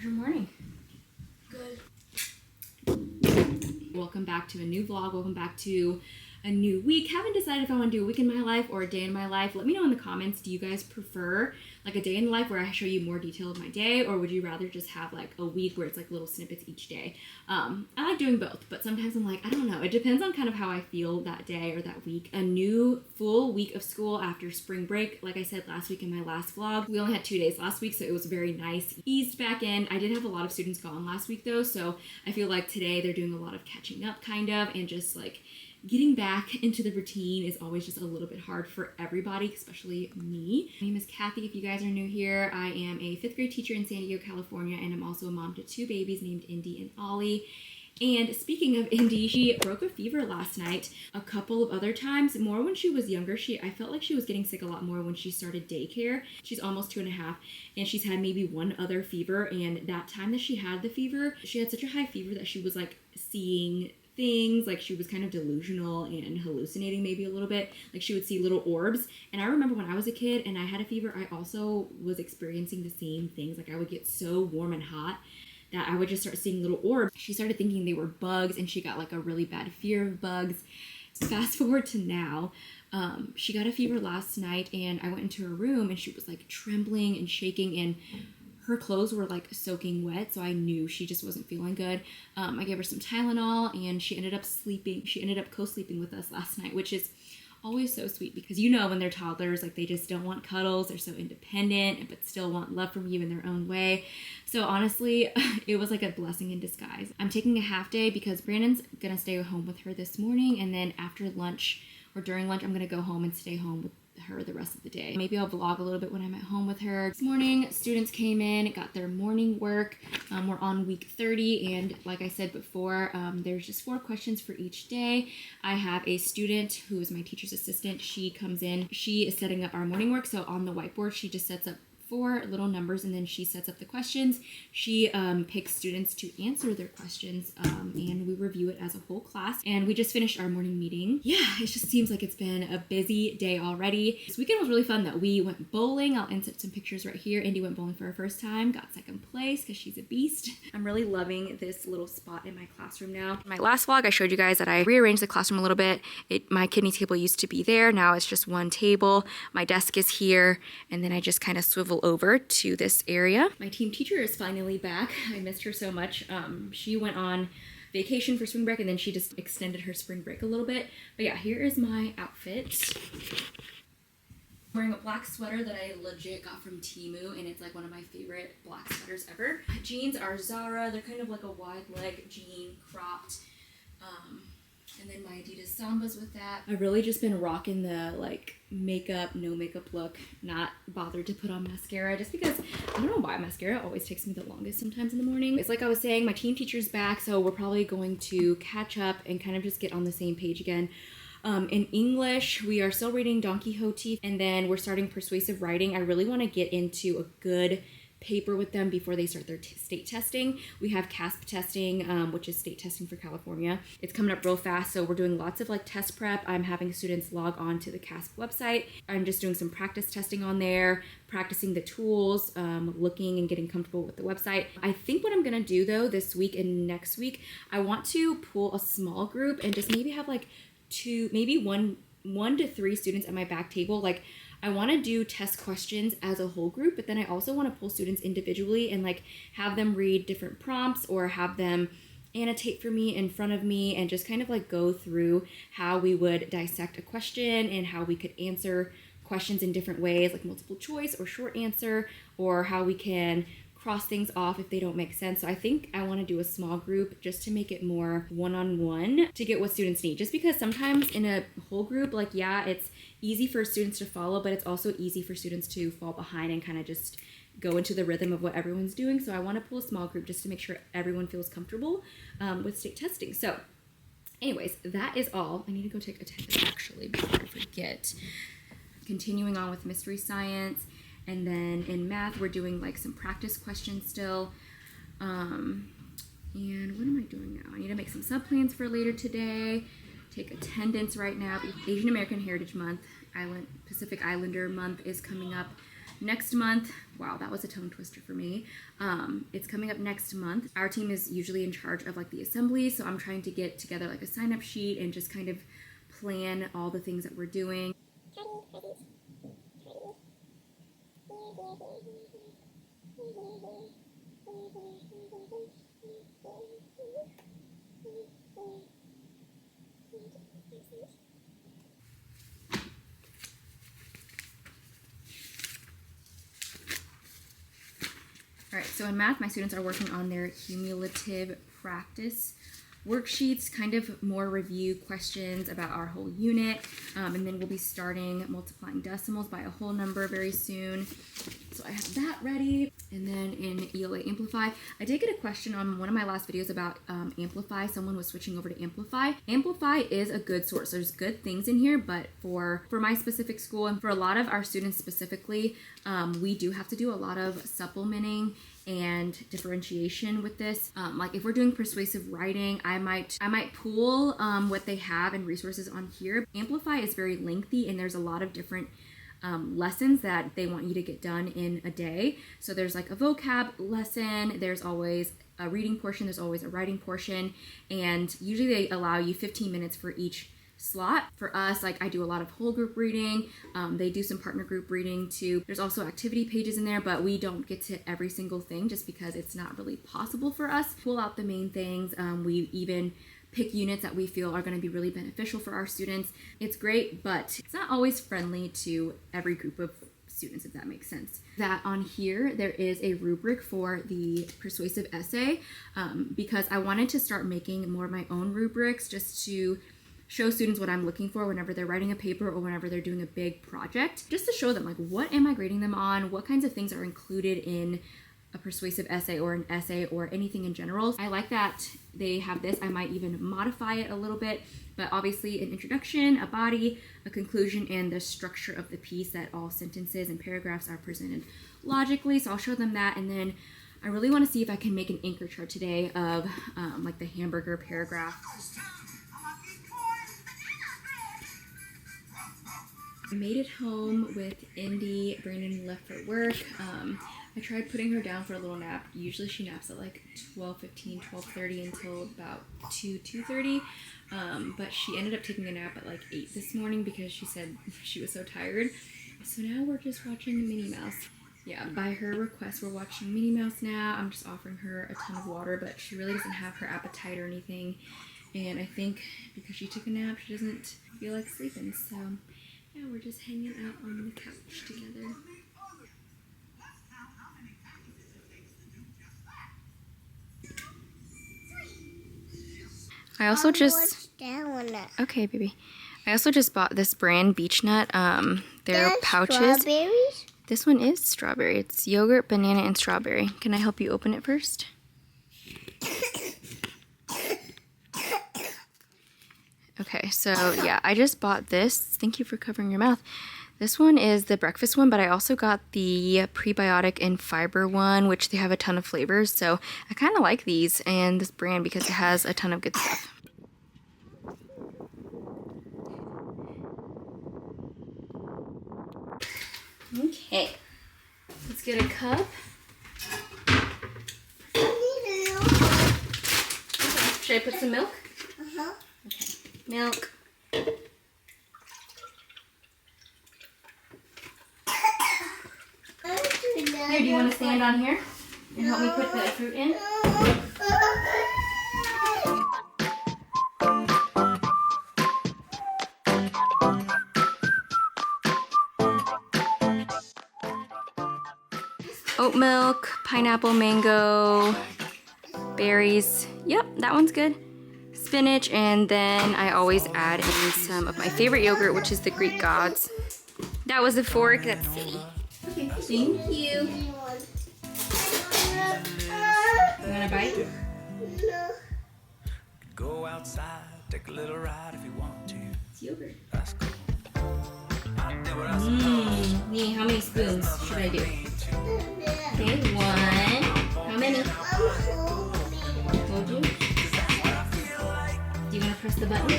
How's your morning? Good. Welcome back to a new vlog. Welcome back to a new week. Haven't decided if I want to do a week in my life or a day in my life. Let me know in the comments. Do you guys prefer like a day in the life where I show you more detail of my day, or would you rather just have like a week where it's like little snippets each day? I like doing both, but sometimes I'm like, I don't know. It depends on kind of how I feel that day or that week. A new full week of school after spring break. Like I said last week in my last vlog, we only had 2 days last week, so it was very nice. Eased back in. I did have a lot of students gone last week though, so I feel like today they're doing a lot of catching up kind of, and just like getting back into the routine is always just a little bit hard for everybody, especially me. My name is Kathy. If you guys are new here, I am a 5th grade teacher in San Diego, California, and I'm also a mom to 2 babies named Indy and Ollie. And speaking of Indy, she broke a fever last night a couple of other times, more when she was younger. I felt like she was getting sick a lot more when she started daycare. She's almost 2.5, and she's had maybe one other fever, and that time that she had the fever, she had such a high fever that she was like seeing things, like she was kind of delusional and hallucinating maybe a little bit. Like she would see little orbs. And I remember when I was a kid and I had a fever, I also was experiencing the same things. Like I would get so warm and hot that I would just start seeing little orbs. She started thinking they were bugs, and she got like a really bad fear of bugs. Fast forward to now, she got a fever last night, and I went into her room and she was like trembling and shaking, and her clothes were like soaking wet, so I knew she just wasn't feeling good. I gave her some Tylenol, and she ended up sleeping. She ended up co-sleeping with us last night, which is always so sweet, because you know when they're toddlers, like they just don't want cuddles. They're so independent, but still want love from you in their own way. So honestly, it was like a blessing in disguise. I'm taking a half day because Brandon's gonna stay home with her this morning, and then after lunch or during lunch, I'm gonna go home and stay home with her the rest of the day. Maybe I'll vlog a little bit when I'm at home with her. This morning, students came in, got their morning work. We're on week 30, and like I said before, there's just 4 questions for each day. I have a student who is my teacher's assistant. She comes in, she is setting up our morning work. So on the whiteboard, she just sets up 4 little numbers, and then she sets up the questions. She picks students to answer their questions, and we review it as a whole class. And we just finished our morning meeting. Yeah, it just seems like it's been a busy day already. This weekend was really fun though. We went bowling. I'll insert some pictures right here. Indy went bowling for her first time, got 2nd place because she's a beast. I'm really loving this little spot in my classroom now. In my last vlog, I showed you guys that I rearranged the classroom a little bit. My kidney table used to be there. Now it's just one table. My desk is here, and then I just kind of swivel over to this area. My team teacher is finally back. I missed her so much. She went on vacation for spring break, and then she just extended her spring break a little bit. But yeah, here is my outfit. I'm wearing a black sweater that I legit got from Temu, and it's like one of my favorite black sweaters ever. Jeans are Zara. They're kind of like a wide leg jean, cropped. And then my Adidas Sambas with that. I've really just been rocking the like makeup, no makeup look, not bothered to put on mascara just because I don't know why mascara always takes me the longest sometimes in the morning. It's like I was saying, my team teacher's back, so we're probably going to catch up and kind of just get on the same page again. In English, we are still reading Don Quixote, and then we're starting persuasive writing. I really want to get into a good paper with them before they start their state testing. We have CASP testing, which is state testing for California. It's coming up real fast, so we're doing lots of like test prep. I'm having students log on to the CASP website. I'm just doing some practice testing on there, practicing the tools, looking and getting comfortable with the website. I think what I'm gonna do though this week and next week, I want to pull a small group and just maybe have like 2, maybe one to 3 students at my back table. Like I want to do test questions as a whole group, but then I also want to pull students individually and like have them read different prompts or have them annotate for me in front of me and just kind of like go through how we would dissect a question and how we could answer questions in different ways, like multiple choice or short answer, or how we can cross things off if they don't make sense. So I think I want to do a small group just to make it more one-on-one to get what students need. Just because sometimes in a whole group, like yeah, it's easy for students to follow, but it's also easy for students to fall behind and kind of just go into the rhythm of what everyone's doing. So I want to pull a small group just to make sure everyone feels comfortable with state testing. So anyways, that is all. I need to go take attendance actually before I forget. Continuing on with mystery science. And then in math, we're doing like some practice questions still. And what am I doing now? I need to make some sub-plans for later today. Take attendance right now. Asian American Heritage Month, Pacific Islander Month is coming up next month. Wow, that was a tongue twister for me. It's coming up next month. Our team is usually in charge of like the assembly, so I'm trying to get together like a sign-up sheet and just kind of plan all the things that we're doing. All right, so in math, my students are working on their cumulative practice worksheets, kind of more review questions about our whole unit, and then we'll be starting multiplying decimals by a whole number very soon. So I have that ready. And then in ELA Amplify, I did get a question on one of my last videos about Amplify. Someone was switching over to Amplify. Amplify is a good source. There's good things in here, but for my specific school and for a lot of our students specifically, we do have to do a lot of supplementing and differentiation with this. Like if we're doing persuasive writing, I might pool what they have and resources on here. Amplify is very lengthy and there's a lot of different lessons that they want you to get done in a day. So there's like a vocab lesson, there's always a reading portion, there's always a writing portion, and usually they allow you 15 minutes for each slot. For us, like I do a lot of whole group reading, they do some partner group reading too. There's also activity pages in there, but we don't get to every single thing just because it's not really possible for us. Pull out the main things. We even pick units that we feel are going to be really beneficial for our students. It's great, but it's not always friendly to every group of students, if that makes sense. That on here, there is a rubric for the persuasive essay because I wanted to start making more of my own rubrics just to show students what I'm looking for whenever they're writing a paper or whenever they're doing a big project, just to show them like what am I grading them on, what kinds of things are included in a persuasive essay or an essay or anything in general. I like that they have this. I might even modify it a little bit, but obviously an introduction, a body, a conclusion, and the structure of the piece, that all sentences and paragraphs are presented logically. So I'll show them that, and then I really want to see if I can make an anchor chart today of like the hamburger paragraph. I made it home with Indy. Brandon left for work. I tried putting her down for a little nap. Usually she naps at like 12:15, 12:30 until about 2:30. But she ended up taking a nap at like 8 this morning because she said she was so tired. So now we're just watching Minnie Mouse. Yeah, by her request, we're watching Minnie Mouse now. I'm just offering her a ton of water, but she really doesn't have her appetite or anything. And I think because she took a nap, she doesn't feel like sleeping. So yeah, we're just hanging out on the couch together. I also okay, baby. I also just bought this brand Beech Nut. They're pouches. Strawberries? This one is strawberry. It's yogurt, banana, and strawberry. Can I help you open it first? Okay, so yeah, I just bought this. Thank you for covering your mouth. This one is the breakfast one, but I also got the prebiotic and fiber one, which they have a ton of flavors. So I kind of like these and this brand because it has a ton of good stuff. Okay, let's get a cup. Okay. Should I put some milk? Uh-huh. Okay, milk. Here, do you want to stand on here and help me put the fruit in? Oat milk, pineapple, mango, berries. Yep, that one's good. Spinach, and then I always add in some of my favorite yogurt, which is the Greek Gods. That was a fork. That's silly. Okay, thank you. You want a bite? No. Go outside, take a little ride if you want to. It's yogurt. That's cool. Nee, how many spoons should I do? Okay, one. How many? Told you? Do you want to press the button? No.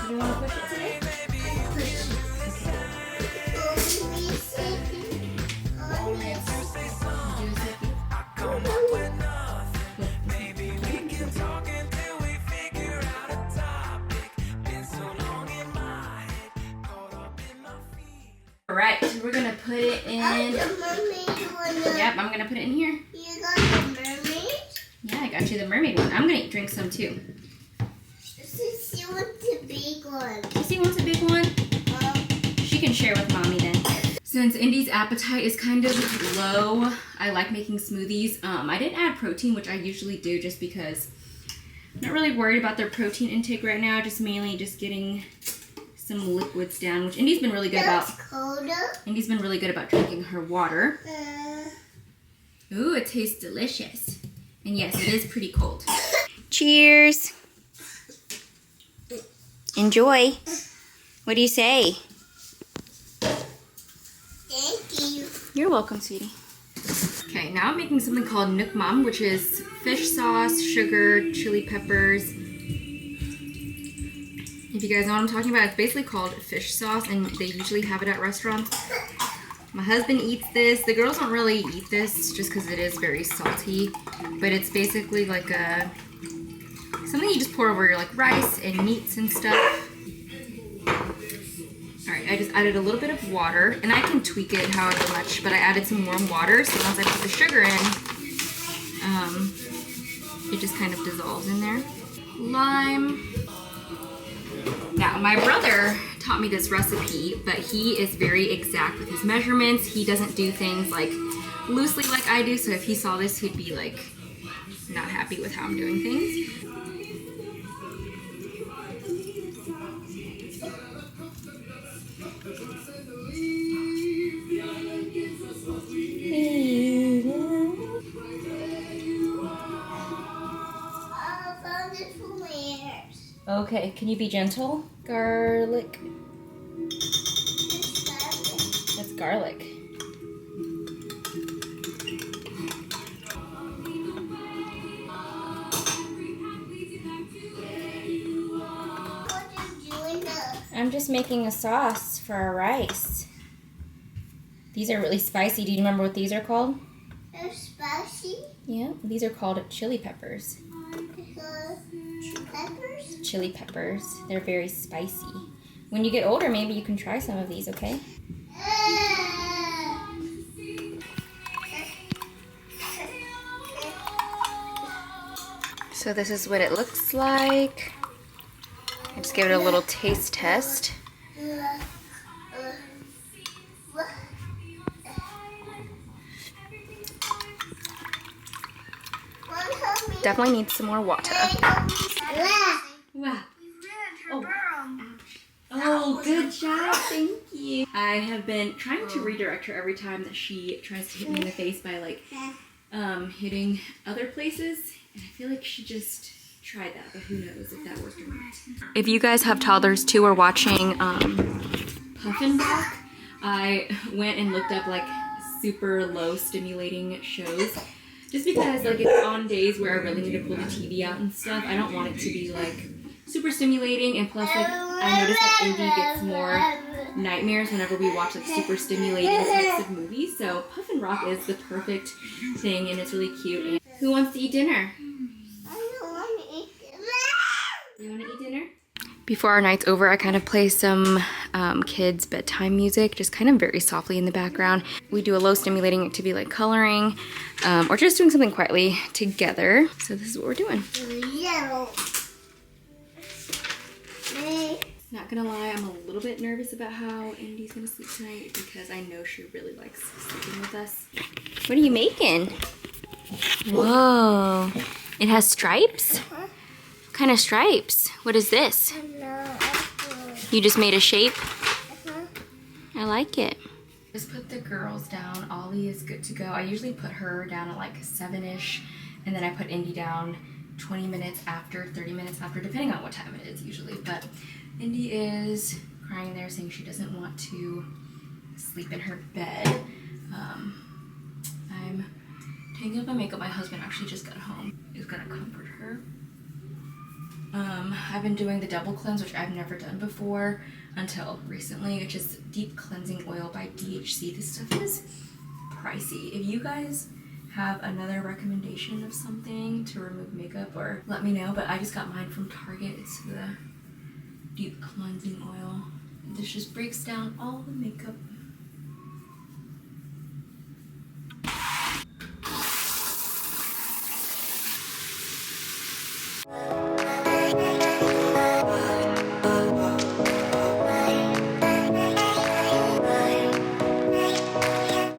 You don't want to push it today? Push. Okay. Alright, so we're gonna put it in. Yep, I'm gonna put it in here. You got the mermaid? Yeah, I got you the mermaid one. I'm gonna drink some too. She wants the big one. Sissy wants a big one? She can share with mommy then. Since Indy's appetite is kind of low, I like making smoothies. I didn't add protein, which I usually do just because I'm not really worried about their protein intake right now. Just mainly just getting some liquids down, which Indy's been really good about. Indy's been really good about drinking her water. Ooh, it tastes delicious. And yes, it is pretty cold. Cheers. Enjoy. What do you say? Thank you. You're welcome, sweetie. Okay, now I'm making something called toddler, which is fish sauce, sugar, chili peppers. If you guys know what I'm talking about, it's basically called fish sauce, and they usually have it at restaurants. My husband eats this. The girls don't really eat this just because it is very salty, but it's basically like something you just pour over your like rice and meats and stuff. Alright, I just added a little bit of water, and I can tweak it however much, but I added some warm water, so once I put the sugar in, it just kind of dissolves in there. Lime. Now, my brother taught me this recipe, but he is very exact with his measurements. He doesn't do things like loosely like I do, so if he saw this, he'd be like not happy with how I'm doing things. Okay, can you be gentle? Garlic. That's garlic. I'm just making a sauce for our rice. These are really spicy. Do you remember what these are called? They're spicy? Yeah, these are called chili peppers. Peppers? Chili peppers. They're very spicy. When you get older, maybe you can try some of these, okay? So this is what it looks like. I just give it a little taste test. Definitely needs some more water. Wow. Oh, good job. Thank you. I have been trying to redirect her every time that she tries to hit me in the face by like hitting other places. And I feel like she just tried that, but who knows if that worked or not. If you guys have toddlers too or watching Puffin Rock, I went and looked up like super low stimulating shows. Just because like it's on days where I really need to pull the TV out and stuff. I don't want it to be like super stimulating, and plus like I noticed that Indy gets more nightmares whenever we watch like super stimulating types of movies. So Puffin Rock is the perfect thing, and it's really cute. And who wants to eat dinner? I don't want to eat dinner. You want to eat dinner? Before our night's over, I kind of play some kids' bedtime music, just kind of very softly in the background. We do a low stimulating activity like coloring, or just doing something quietly together. So this is what we're doing. Yellow. Not gonna lie, I'm a little bit nervous about how Indy's gonna sleep tonight because I know she really likes sleeping with us. What are you making? Whoa, it has stripes? What kind of stripes? What is this? You just made a shape? I like it. Just put the girls down. Ollie is good to go. I usually put her down at like 7-ish, and then I put Indy down 20 minutes after, 30 minutes after, depending on what time it is usually. But Indy is crying there saying she doesn't want to sleep in her bed. I'm taking off my makeup. My husband actually just got home. He's gonna comfort her. I've been doing the double cleanse, which I've never done before until recently, which is deep cleansing oil by DHC. This stuff is pricey. If you guys have another recommendation of something to remove makeup, or let me know, but I just got mine from Target. It's the deep cleansing oil. This just breaks down all the makeup